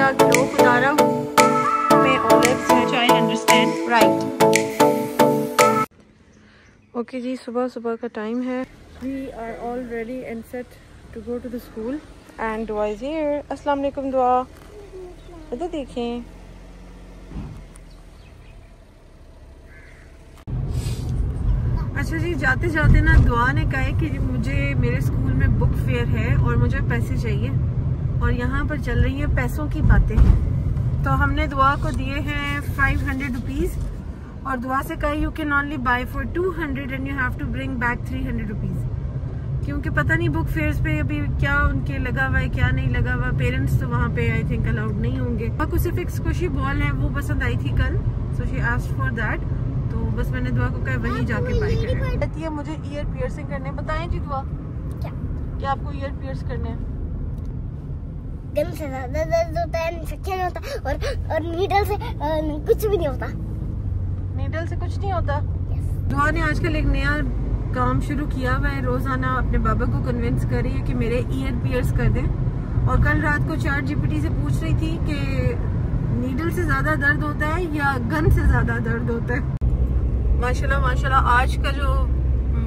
माशाल्लाह ग्लो गुजारा में ऑलिव्स है, आई अंडरस्टैंड राइट। ओके जी, सुबह सुबह का टाइम है। We are all ready and set to go to the school and Dua is here. अस्सलाम वालेकुम दुआ, इधर देखें। अच्छा जी, जाते जाते ना दुआ ने कहा है कि मुझे मेरे स्कूल में बुक फेयर है और मुझे पैसे चाहिए, और यहाँ पर चल रही है पैसों की बातें। तो हमने दुआ को दिए हैं 500 रुपीज़ और दुआ से कहा you can only buy for 200 and you have to bring back 300 rupees, क्योंकि पता नहीं बुक फेयर्स पे अभी क्या उनके लगा हुआ है क्या नहीं लगा हुआ। पेरेंट्स तो वहाँ पे आई थिंक अलाउड नहीं होंगे। और कुछ सिर्फ एक स्क्विशी बॉल है, वो पसंद आई थी कल, so she asked for that. तो बस मैंने दुआ को कहा वहीं जाके बाय करें। कहती है मुझे ईयर पियर्सिंग करने। बताएं जी दुआ, क्या आपको ईयर पियर्स करने हैं? गन से ज़्यादा दर्द होता है, इन्फेक्शन होता है, और नीडल से कुछ भी नहीं होता। नीडल से कुछ नहीं होता। दुआ ने आजकल एक नया काम शुरू किया हुआ है, रोजाना अपने बाबा को कन्विंस कर रही है कि मेरे ईयर पियर्स कर दें। और कल रात को चैट जीपीटी से पूछ रही थी कि नीडल से ज्यादा दर्द होता है या गन से ज्यादा दर्द होता है। माशाल्लाह माशाल्लाह, आज का जो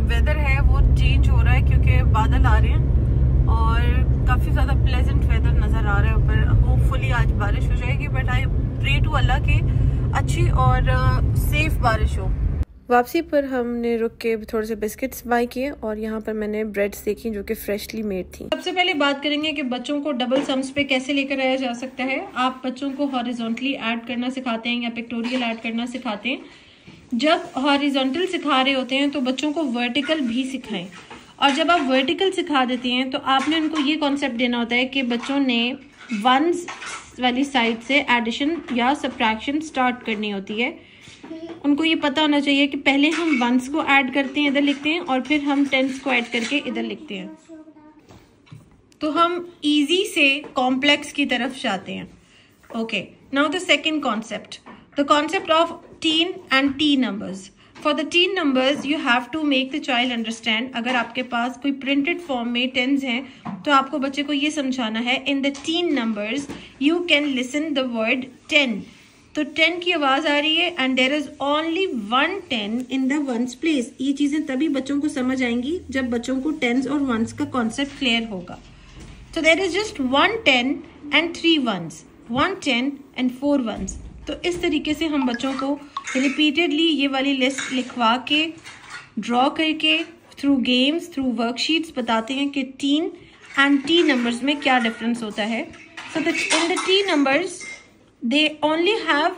वेदर है वो चेंज हो रहा है क्योंकि बादल आ रहे हैं और काफी ज्यादा प्लेजेंट वेदर नजर आ रहा है ऊपर। होपफुली आज बारिश हो जाएगी, but I pray to Allah के अच्छी और सेफ बारिश हो। वापसी पर हमने रुक के थोड़े से बिस्किट्स बाय किए और यहाँ पर मैंने ब्रेड्स देखी जो कि फ्रेशली मेड थी। सबसे पहले बात करेंगे कि बच्चों को डबल सम्स पे कैसे लेकर आया जा सकता है। आप बच्चों को हॉरिजॉन्टली ऐड करना सिखाते हैं या पिक्टोरियल ऐड करना सिखाते हैं। जब हॉरिजॉन्टल सिखा रहे होते हैं तो बच्चों को वर्टिकल भी सिखाएं, और जब आप वर्टिकल सिखा देते हैं तो आपने उनको ये कॉन्सेप्ट देना होता है कि बच्चों ने वंस वाली साइड से एडिशन या सब्ट्रैक्शन स्टार्ट करनी होती है। उनको ये पता होना चाहिए कि पहले हम वंस को ऐड करते हैं, इधर लिखते हैं, और फिर हम टेंस को ऐड करके इधर लिखते हैं। तो हम इजी से कॉम्प्लेक्स की तरफ जाते हैं। Okay, now the second concept, the concept of teen and ty numbers. For the teen numbers you have to make the child understand. अगर आपके पास कोई प्रिंटेड फॉर्म में टेंस हैं तो आपको बच्चे को ये समझाना है in the teen numbers you can listen the word 10। तो 10 की आवाज आ रही है and there is only 1 10 in the ones place. ये चीजें तभी बच्चों को समझ आएंगी जब बच्चों को टेंस और वंस का कॉन्सेप्ट क्लियर होगा। So there is just 1 10 and 3 ones, 1 10 and 4 ones। तो इस तरीके से हम बच्चों को रिपीटेडली ये वाली लिस्ट लिखवा के ड्रॉ करके थ्रू गेम्स थ्रू वर्कशीट्स बताते हैं कि टीन एंड टी नंबर्स में क्या डिफरेंस होता है। So that in the ty numbers they only have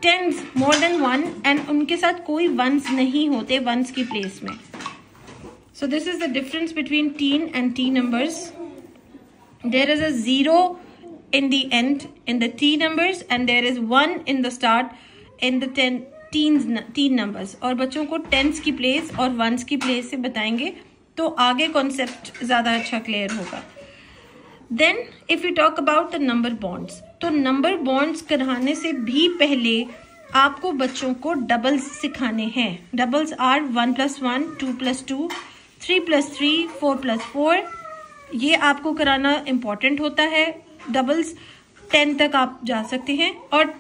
tens more than 1 and उनके साथ कोई वंस नहीं होते वंस की प्लेस में। So this is the difference between tin and ty numbers. There is a 0 in the end in the T numbers and there is 1 in the start in the teen numbers। और बच्चों को tense की place और once की place से बताएंगे तो आगे कॉन्सेप्ट ज़्यादा अच्छा क्लियर होगा। Then if we talk about the number bonds, तो नंबर बॉन्ड्स कराने से भी पहले आपको बच्चों को डबल्स सिखाने हैं। Doubles are 1 + 1, 2 + 2, 3 + 3, 4 + 4। ये आपको कराना इम्पोर्टेंट होता है। डबल्स 10 तक आप जा सकते हैं और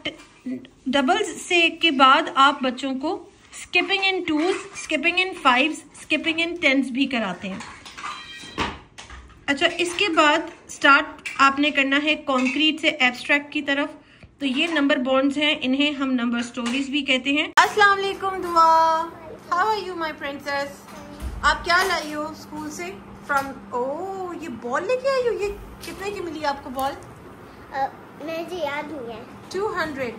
डबल्स से के बाद आप बच्चों को स्किपिंग इन 2s, स्किपिंग इन 5s, स्किपिंग इन 10s भी कराते हैं। अच्छा, इसके बाद स्टार्ट आपने करना है कॉन्क्रीट से एब्स्ट्रैक्ट की तरफ। तो ये नंबर बॉन्ड्स हैं, इन्हें हम नंबर स्टोरीज भी कहते हैं। अस्सलाम वालेकुम Dua, how are you my princess? आप क्या लाई हो स्कूल से? फ्रॉम ये बॉल लेके आई हो। ये कितने की मिली आपको बॉल? मुझे याद नहीं है। 200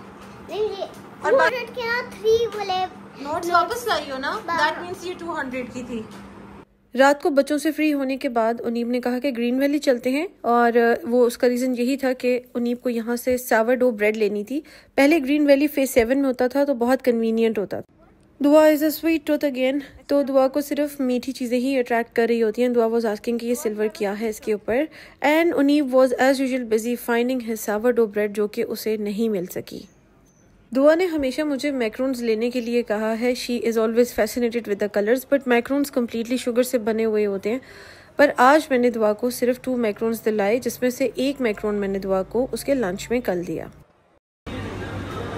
नहीं, 200 के ना 3 बोले नोट्स वापस लाई हो ना, दैट मींस ये 200 की थी। रात को बच्चों से फ्री होने के बाद उनीब ने कहा कि ग्रीन वैली चलते हैं, और वो उसका रीज़न यही था कि उनीब को यहाँ से सावरडो ब्रेड लेनी थी। पहले ग्रीन वैली फेज 7 में होता था तो बहुत कन्वीनियंट होता था। दुआ is a sweet tooth again. तो दुआ को सिर्फ मीठी चीज़ें ही अट्रैक्ट कर रही होती हैं। दुआ वाज आस्किंग कि ये सिल्वर क्या है इसके ऊपर, and Unib was as usual busy finding his sourdough bread जो कि उसे नहीं मिल सकी। दुआ ने हमेशा मुझे मैक्रोन्स लेने के लिए कहा है। She is always fascinated with the colours, but macros completely sugar से बने हुए होते हैं पर आज मैंने दुआ को सिर्फ 2 मैक्रोन्स दिलाए, जिसमें से 1 मैक्रोन मैंने दुआ को उसके लंच में कर दिया।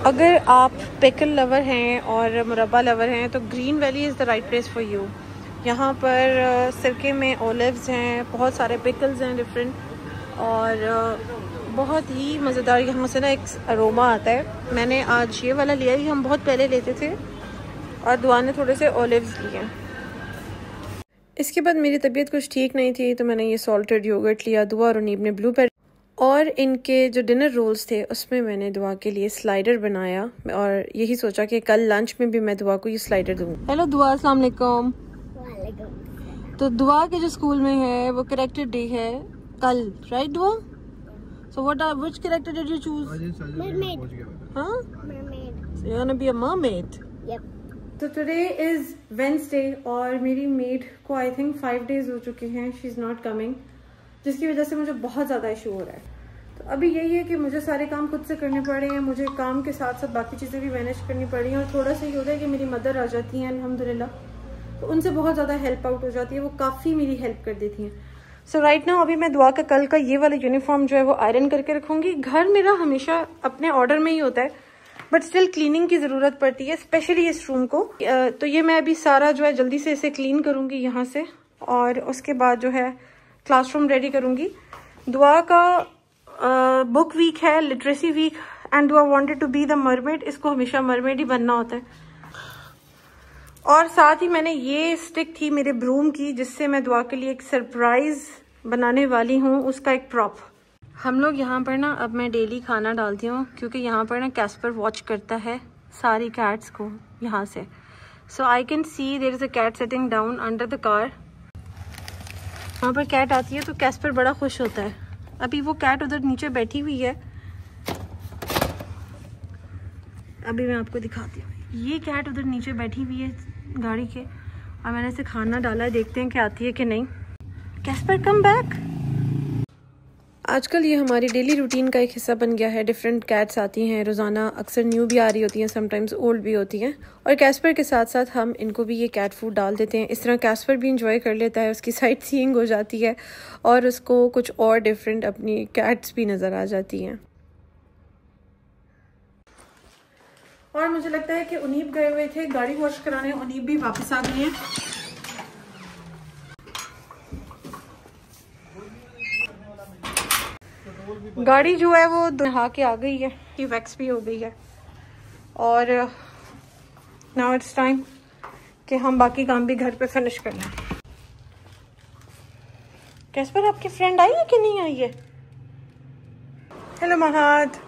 अगर आप पिकल लवर हैं और मुरब्बा लवर हैं तो green valley is the right place for you. यहाँ पर सिरके में ओलिव्स हैं, बहुत सारे पिकल्स हैं डिफरेंट, और बहुत ही मज़ेदार यहाँ से ना एक अरोमा आता है। मैंने आज ये वाला लिया, ये हम बहुत पहले लेते थे, और दुआ ने थोड़े से ओलिव्स लिए। इसके बाद मेरी तबीयत कुछ ठीक नहीं थी तो मैंने ये सॉल्टेड योगर्ट लिया। दुआ और उनीब ने ब्लूबेरी, और इनके जो डिनर रोल्स थे उसमें मैंने दुआ के लिए स्लाइडर बनाया, और यही सोचा कि कल लंच में भी मैं दुआ को ये स्लाइडर दूँगी। हेलो दुआ, अस्सलाम वालेकुम। तो दुआ के जो स्कूल में है वो कैरेक्टर डे है कल, राइट दुआ? So which character did you choose? Mermaid. हाँ? Mermaid. So you're gonna be a mermaid? Yep. तो टुडे इज़ वेंसडे और मेरी मेड को आई थिंक 5 डेज हो चुके हैं, शी इज़ नॉट कमिंग, जिसकी वजह से मुझे बहुत ज़्यादा इशू हो रहा है। तो अभी यही है कि मुझे सारे काम खुद से करने पड़ रहे हैं, मुझे काम के साथ साथ बाकी चीज़ें भी मैनेज करनी पड़ रही हैं, और थोड़ा सा ये होता है कि मेरी मदर आ जाती हैं अल्हम्दुलिल्लाह, तो उनसे बहुत ज़्यादा हेल्प आउट हो जाती है, वो काफ़ी मेरी हेल्प कर देती हैं। सो राइट नाउ अभी मैं दुआ का कल का ये वाला यूनिफॉर्म जो है वो आयरन करके रखूँगी। घर मेरा हमेशा अपने ऑर्डर में ही होता है, बट स्टिल क्लीनिंग की ज़रूरत पड़ती है, स्पेशली इस रूम को। तो ये मैं अभी सारा जो है जल्दी से इसे क्लीन करूँगी यहाँ से, और उसके बाद जो है क्लासरूम रेडी करूँगी। दुआ का बुक वीक है, literacy week, and Dua wanted to be the mermaid. इसको हमेशा मरमेड ही बनना होता है। और साथ ही मैंने ये स्टिक थी मेरे ब्रूम की, जिससे मैं दुआ के लिए एक सरप्राइज बनाने वाली हूँ, उसका एक प्रॉप। हम लोग यहाँ पर ना, अब मैं डेली खाना डालती हूँ क्योंकि यहाँ पर ना कैस्पर वॉच करता है सारी कैट्स को यहाँ से। So I can see there is a cat sitting down under the car. वहाँ पर कैट आती है तो कैस्पर बड़ा खुश होता है। अभी वो कैट उधर नीचे बैठी हुई है, अभी मैं आपको दिखाती हूँ। ये कैट उधर नीचे बैठी हुई है गाड़ी के, और मैंने इसे खाना डाला है, देखते हैं कि आती है कि नहीं। Caspar come back. आजकल ये हमारी डेली रूटीन का एक हिस्सा बन गया है। डिफरेंट कैट्स आती हैं रोज़ाना, अक्सर न्यू भी आ रही होती हैं, समटाइम्स ओल्ड भी होती हैं, और कैस्पर के साथ साथ हम इनको भी ये कैट फूड डाल देते हैं। इस तरह कैस्पर भी इंजॉय कर लेता है, उसकी साइट सीइंग हो जाती है, और उसको कुछ और डिफरेंट अपनी कैट्स भी नज़र आ जाती हैं। और मुझे लगता है कि उनीब गए हुए थे गाड़ी वॉश कराने, उनीब भी वापस आ गए हैं। गाड़ी जो है वो नहा के आ गई है, ये वैक्स भी हो गई है, और नाउ इट्स टाइम कि हम बाकी काम भी घर पे फिनिश कर लें। कैस्पर आपकी फ्रेंड आई है कि नहीं आई है? Hello Mahad.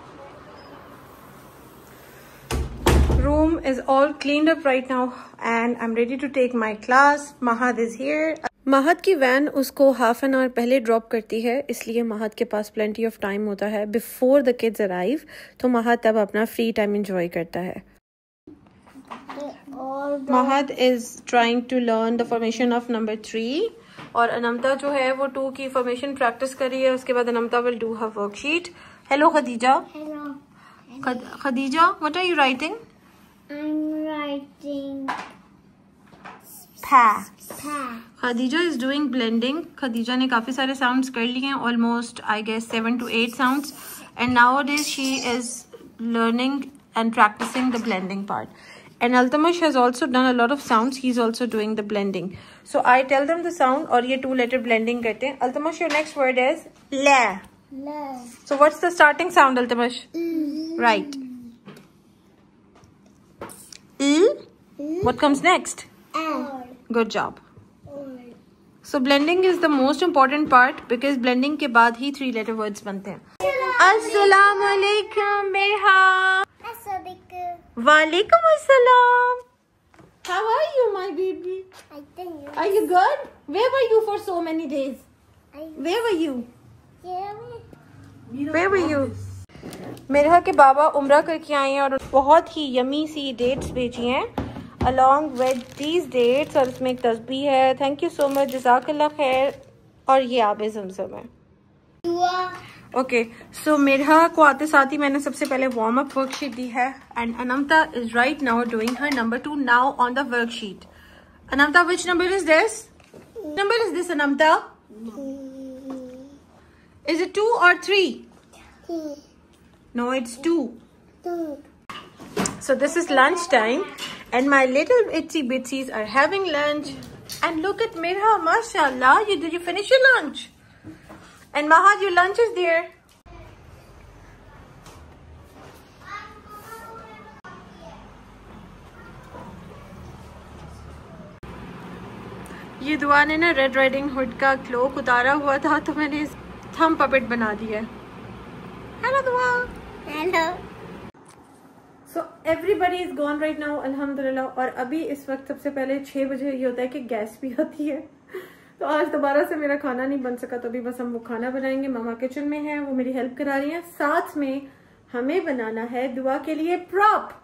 Room is all cleaned up right now and I'm ready to take my class. Mahad is here. महद की वैन उसको हाफ एन आवर पहले ड्रॉप करती है, इसलिए महद के पास प्लेंटी ऑफ टाइम होता है बिफोर द किड्स अराइव, तो महद तब अपना फ्री टाइम एंजॉय करता है। Mahad is trying to learn the formation of number 3, और अनमता जो है वो 2 की फॉर्मेशन प्रैक्टिस कर रही है। उसके बाद Anmata will do her worksheet. Hello Khadija. Hello. Khadija, what are you writing? I'm writing Pa. pa. Khadija is doing blending. Khadija ने काफी सारे साउंड्स कर लिए हैं, almost I guess 7 to 8 sounds, and nowadays she is learning and practicing the blending part. And Altamash has also done a lot of sounds. He's also doing the blending. So I tell them the sound, और ये 2-letter blending करते हैं। Altamash, your next word is la. La. So what's the starting sound, Altamash? Right. What comes next? Good job. So blending is the most important part because blending के बाद ही 3-letter words बनते हैं। अस्सलाम वालेकुम मेहा। वालेकुम अस्सलाम। How are you, my baby? I think Are you good? Where were you for so many days? Where were you? Where were you? मेरहा के बाबा उम्रा करके आए हैं और बहुत ही यमी सी डेट्स भेजी हैं along with these dates, और इसमें एक तस्बीह है। थैंक यू सो मच, जज़ाकल्लाह खैर। और ये आबे ज़मज़म है। ओके, सो मेरहा को आते साथ ही मैंने सबसे पहले वार्म अप वर्कशीट दी है, and Anmata is right now doing her number 2 now on the worksheet. Anmata, which number is this? Number is this Anmata? Is it 2 or 3? No, it's 2. So this is lunch time and my little itsy bitsies are having lunch. And look at Mirha, mashallah, did you finish your lunch? And Mahad, your lunch is there. ये दुआ ने ना red riding hood का cloak उतारा हुआ था तो मैंने थम पपेट बना दिया है। हेलो दुआ। Hello. So everybody is gone right now अल्हम्दुलिल्लाह। और अभी इस वक्त सबसे पहले 6 बजे ये होता है कि गैस भी होती है। तो आज दोबारा से मेरा खाना नहीं बन सका तो अभी बस हम वो खाना बनाएंगे। मामा किचन में है, वो मेरी हेल्प करा रही है। साथ में हमें बनाना है दुआ के लिए प्रॉप।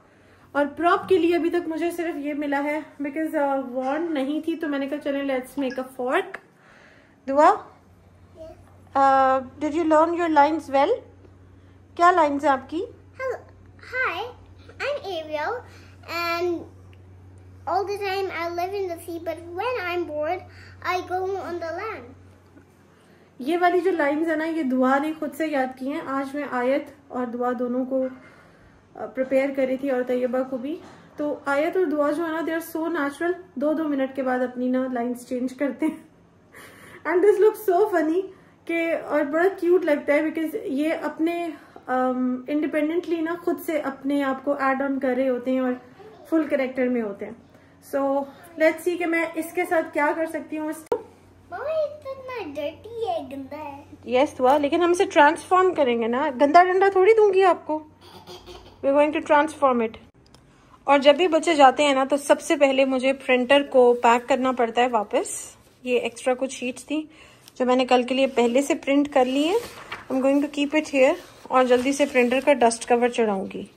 और प्रॉप के लिए अभी तक मुझे सिर्फ ये मिला है बिकॉज वॉन्ड नहीं थी तो मैंने कहा चले लेट्स मेक अ फॉर्क। दुआ, did you learn your lines well? क्या लाइन्स है आपकी? Hello. Hi, I'm Ariel and all the time I live in the sea but when I'm bored I go on the land. ये वाली जो lines है ना ये दुआ ने खुद से याद की हैं। आज मैं आयत और दुआ दोनों को प्रिपेयर करी थी और तैयबा को भी। तो आयत और दुआ जो है ना they are so natural. 2-2 minute के बाद अपनी ना लाइन्स चेंज करते हैं and this look so funny के और बड़ा क्यूट लगता है बिकॉज ये अपने इंडिपेंडेंटली ना खुद से अपने आप को एड ऑन कर रहे होते हैं और फुल कैरेक्टर में होते हैं। सो लेट्स सी कि मैं इसके साथ क्या कर सकती हूँ। मम्मी इतना डर्टी है, गंदा है। यस दुआ, लेकिन हम इसे ट्रांसफॉर्म करेंगे ना। गंदा डंडा थोड़ी दूंगी आपको। We are going to transform it. और जब भी बच्चे जाते हैं ना तो सबसे पहले मुझे प्रिंटर को पैक करना पड़ता है वापस। ये एक्स्ट्रा कुछ शीट्स थी जो मैंने कल के लिए पहले से प्रिंट कर ली है। I am going to keep it here और जल्दी से प्रिंटर का डस्ट कवर चढ़ाऊंगी।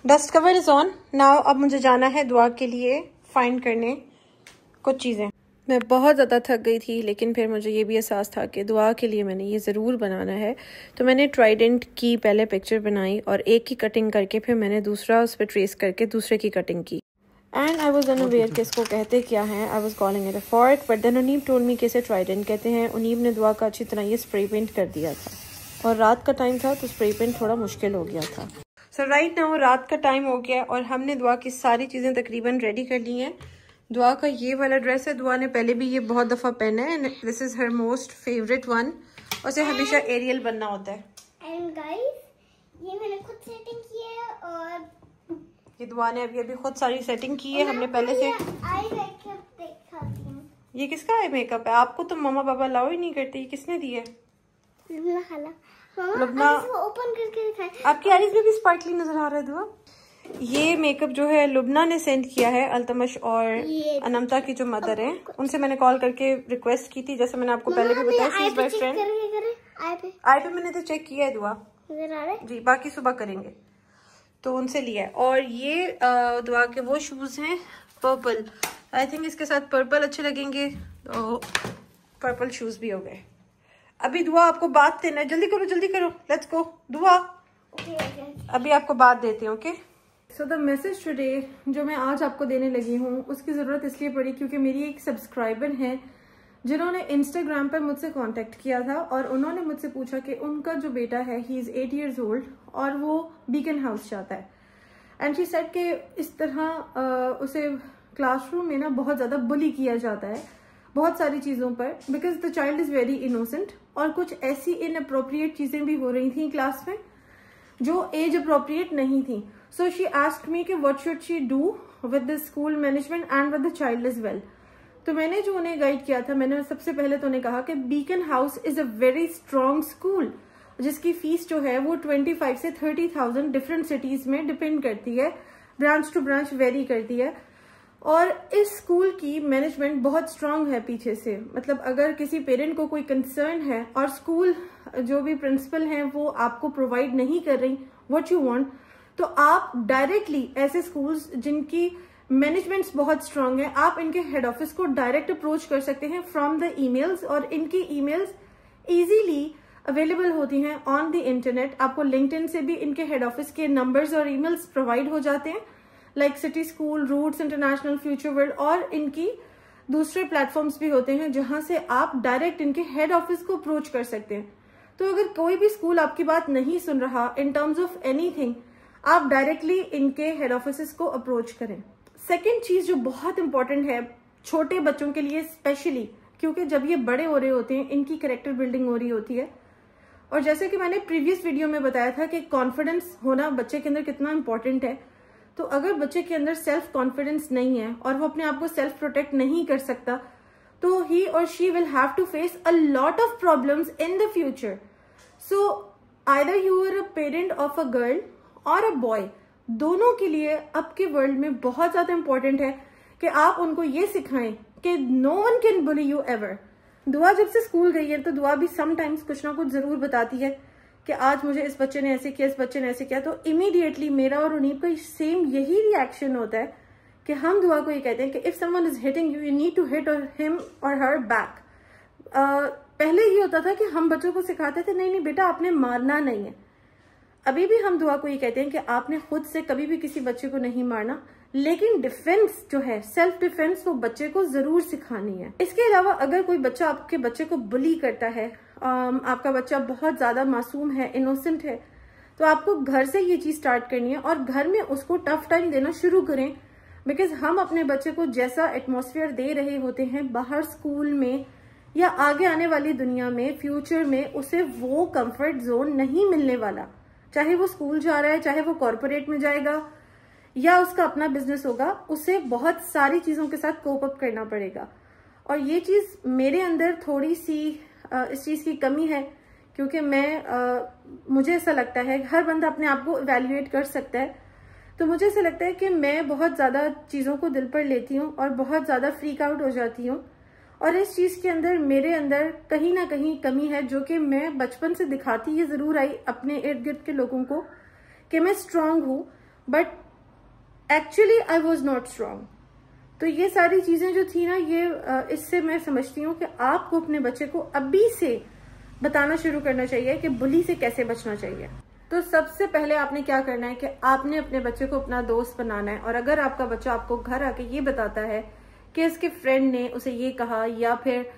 Dust cover is on now. अब मुझे जाना है दुआ के लिए फाइंड करने कुछ चीजें। मैं बहुत ज़्यादा थक गई थी लेकिन फिर मुझे ये भी एहसास था कि दुआ के लिए मैंने ये ज़रूर बनाना है। तो मैंने ट्राइडेंट की पहले पिक्चर बनाई और एक की कटिंग करके फिर मैंने दूसरा उस पर ट्रेस करके दूसरे की कटिंग की। एंड आई वॉज अनअवेयर कि इसको कहते क्या हैं। I was calling it a fork but then उनीब टोल्ड मी कि इसे ट्राइडेंट कहते हैं। उनीब ने दुआ का अच्छी तरह ये स्प्रे पेंट कर दिया था और रात का टाइम था तो स्प्रे पेंट थोड़ा मुश्किल हो गया था। सो राइट नाउ रात का टाइम हो गया और हमने दुआ की सारी चीज़ें तकरीबन रेडी कर ली हैं। दुआ का ये वाला ड्रेस है, दुआ ने पहले भी ये बहुत दफ़ा पहना है and this is her most favourite one. उसे हमेशा एरियल बनना होता है। एंड गाइस ये मैंने खुद सेटिंग की है और ये दुआ ने अभी खुद सारी सेटिंग की है। हमने पहले से आई मेकअप दिखाती हूं। ये किसका आई मेकअप है? आपको तो मम्मा पापा अलाउ ही नहीं करते। ये किसने दी है? लुबना खाला। लुबना ओपन करके दिखाएं। आपकी आईज में भी स्पार्कली नजर आ रहा है दुआ। ये मेकअप जो है लुबना ने सेंड किया है। अल्तमश और अनमता की जो मदर है उनसे मैंने कॉल करके रिक्वेस्ट की थी, जैसे मैंने आपको पहले भी बताया। She is my friend. I पे मैंने तो चेक किया है दुआ जी, बाकी सुबह करेंगे। तो उनसे लिया है। और ये दुआ के वो शूज हैं पर्पल। आई थिंक इसके साथ पर्पल अच्छे लगेंगे तो पर्पल शूज भी हो गए। अभी दुआ आपको बात देना है, जल्दी करो लेट्स गो दुआ। अभी आपको बात देती हूँ। Okay so the message today जो मैं आज आपको देने लगी हूँ उसकी ज़रूरत इसलिए पड़ी क्योंकि मेरी एक सब्सक्राइबर है जिन्होंने इंस्टाग्राम पर मुझसे कांटेक्ट किया था और उन्होंने मुझसे पूछा कि उनका जो बेटा है ही इज़ 8 years old और वो बीकन हाउस चाहता है। एंड शी सेड कि इस तरह उसे क्लासरूम में ना बहुत ज़्यादा बुली किया जाता है बहुत सारी चीज़ों पर because the child is very innocent और कुछ ऐसी इनअप्रोप्रिएट चीज़ें भी हो रही थी क्लास में जो एज अप्रोप्रिएट नहीं थी। सो शी आस्क्ड मी कि what should she do with the school management and with the child is well. तो मैंने जो उन्हें गाइड किया था, मैंने सबसे पहले तो उन्हें कहा कि beacon house is a very strong school जिसकी फीस जो है वो 25 से 30,000 डिफरेंट सिटीज में डिपेंड करती है, ब्रांच टू ब्रांच वेरी करती है। और इस स्कूल की मैनेजमेंट बहुत स्ट्रांग है पीछे से। मतलब अगर किसी पेरेंट को कोई कंसर्न है और स्कूल जो भी प्रिंसिपल हैं वो आपको प्रोवाइड नहीं कर रही व्हाट यू वांट, तो आप डायरेक्टली ऐसे स्कूल्स जिनकी मैनेजमेंट्स बहुत स्ट्रांग है आप इनके हेड ऑफिस को डायरेक्ट अप्रोच कर सकते हैं फ्रॉम द ईमेल्स। और इनकी ईमेल्स इजीली अवेलेबल होती हैं ऑन द इंटरनेट। आपको लिंक्डइन से भी इनके हेड ऑफिस के नंबर्स और ईमेल्स प्रोवाइड हो जाते हैं like city school, roots international, future world. और इनकी दूसरे प्लेटफॉर्म्स भी होते हैं जहां से आप डायरेक्ट इनके हेड ऑफिस को अप्रोच कर सकते हैं। तो अगर कोई भी स्कूल आपकी बात नहीं सुन रहा इन टर्म्स ऑफ एनीथिंग, आप डायरेक्टली इनके हेड ऑफिस को अप्रोच करें। सेकेंड चीज जो बहुत इंपॉर्टेंट है छोटे बच्चों के लिए स्पेशली, क्योंकि जब ये बड़े हो रहे होते हैं इनकी कैरेक्टर बिल्डिंग हो रही होती है, और जैसे कि मैंने प्रीवियस वीडियो में बताया था कि कॉन्फिडेंस होना बच्चे के अंदर कितना इंपॉर्टेंट है। तो अगर बच्चे के अंदर सेल्फ कॉन्फिडेंस नहीं है और वो अपने आप को सेल्फ प्रोटेक्ट नहीं कर सकता, तो ही और she will have to face a lot of problems in the future. So either you are a parent of a girl और अ बॉय, दोनों के लिए अब के वर्ल्ड में बहुत ज्यादा इंपॉर्टेंट है कि आप उनको ये सिखाएं कि no one can bully you ever. Dua जब से स्कूल गई है तो दुआ भी समटाइम्स कुछ ना कुछ जरूर बताती है कि आज मुझे इस बच्चे ने ऐसे किया, इस बच्चे ने ऐसे किया, तो इमीडिएटली मेरा और उनीब का सेम यही रिएक्शन होता है कि हम दुआ को ये कहते हैं कि if someone is hitting you, you need to hit him और हर बैक। पहले ये होता था कि हम बच्चों को सिखाते थे नहीं बेटा आपने मारना नहीं है। अभी भी हम दुआ को ये कहते हैं कि आपने खुद से कभी भी किसी बच्चे को नहीं मारना, लेकिन डिफेंस जो है, सेल्फ डिफेंस, वो बच्चे को जरूर सिखानी है। इसके अलावा अगर कोई बच्चा आपके बच्चे को बुली करता है, आपका बच्चा बहुत ज्यादा मासूम है, इनोसेंट है, तो आपको घर से ये चीज स्टार्ट करनी है और घर में उसको टफ टाइम देना शुरू करें। बिकॉज हम अपने बच्चे को जैसा एटमॉस्फेयर दे रहे होते हैं बाहर स्कूल में या आगे आने वाली दुनिया में, फ्यूचर में उसे वो कंफर्ट जोन नहीं मिलने वाला। चाहे वो स्कूल जा रहा है, चाहे वो कॉर्पोरेट में जाएगा या उसका अपना बिजनेस होगा, उसे बहुत सारी चीजों के साथ कोप अप करना पड़ेगा। और ये चीज मेरे अंदर थोड़ी सी इस चीज की कमी है, क्योंकि मुझे ऐसा लगता है हर बंदा अपने आप को इवेल्युएट कर सकता है, तो मुझे ऐसा लगता है कि मैं बहुत ज्यादा चीजों को दिल पर लेती हूँ और बहुत ज्यादा फ्रीक आउट हो जाती हूँ, और इस चीज के अंदर मेरे अंदर कहीं ना कहीं कमी है, जो कि मैं बचपन से दिखाती ये जरूर आई अपने इर्द गिर्द के लोगों को कि मैं स्ट्रांग हूँ, but actually I was not strong. तो ये सारी चीजें जो थी ना, ये इससे मैं समझती हूँ कि आपको अपने बच्चे को अभी से बताना शुरू करना चाहिए कि बुली से कैसे बचना चाहिए। तो सबसे पहले आपने क्या करना है कि आपने अपने बच्चे को अपना दोस्त बनाना है। और अगर आपका बच्चा आपको घर आके ये बताता है कि उसके फ्रेंड ने उसे ये कहा, या फिर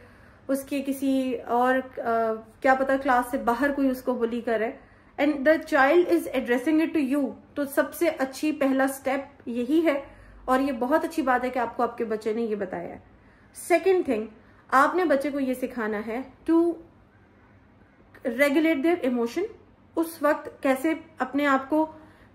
उसके किसी और क्या पता क्लास से बाहर कोई उसको बुली करे, and the child is addressing it to you, तो सबसे अच्छी पहला स्टेप यही है, और ये बहुत अच्छी बात है कि आपको आपके बच्चे ने ये बताया है। सेकेंड थिंग, आपने बच्चे को ये सिखाना है टू रेगुलेट देयर इमोशन, उस वक्त कैसे अपने आप को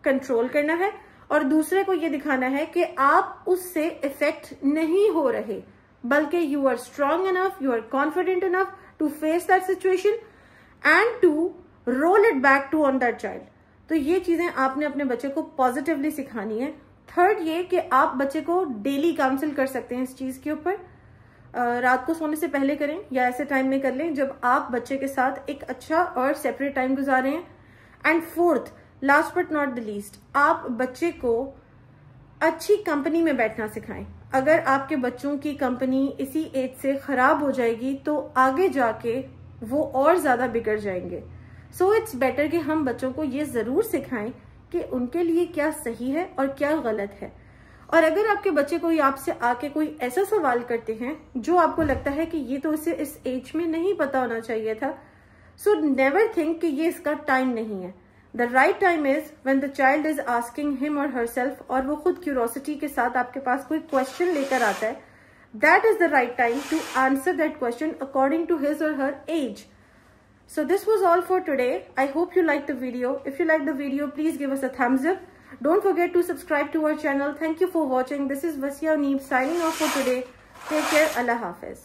कंट्रोल करना है, और दूसरे को ये दिखाना है कि आप उससे इफेक्ट नहीं हो रहे, बल्कि you are strong enough, you are confident enough to face that situation and to roll it back to on that child. तो ये चीजें आपने अपने बच्चे को पॉजिटिवली सिखानी है। थर्ड ये कि आप बच्चे को डेली काउंसिल कर सकते हैं इस चीज के ऊपर, रात को सोने से पहले करें या ऐसे टाइम में कर लें जब आप बच्चे के साथ एक अच्छा और सेपरेट टाइम गुजारे हैं। And fourth, last but not the least, आप बच्चे को अच्छी कंपनी में बैठना सिखाएं। अगर आपके बच्चों की कंपनी इसी एज से खराब हो जाएगी तो आगे जाके वो और ज्यादा बिगड़ जाएंगे। सो इट्स बेटर कि हम बच्चों को ये जरूर सिखाएं कि उनके लिए क्या सही है और क्या गलत है। और अगर आपके बच्चे कोई आपसे आके कोई ऐसा सवाल करते हैं जो आपको लगता है कि ये तो इसे इस एज में नहीं पता होना चाहिए था, सो नेवर थिंक कि ये इसका टाइम नहीं है। The right time is when the child is asking him और हरसेल्फ, और वो खुद क्यूरोसिटी के साथ आपके पास कोई क्वेश्चन लेकर आता है, that is the right time to answer that question according to his or her age. So this was all for today. I hope you liked the video. If you liked the video, please give us a thumbs up. Don't forget to subscribe to our channel. Thank you for watching. This is Vasya Uneeb signing off for today. Take care. Allah Hafiz.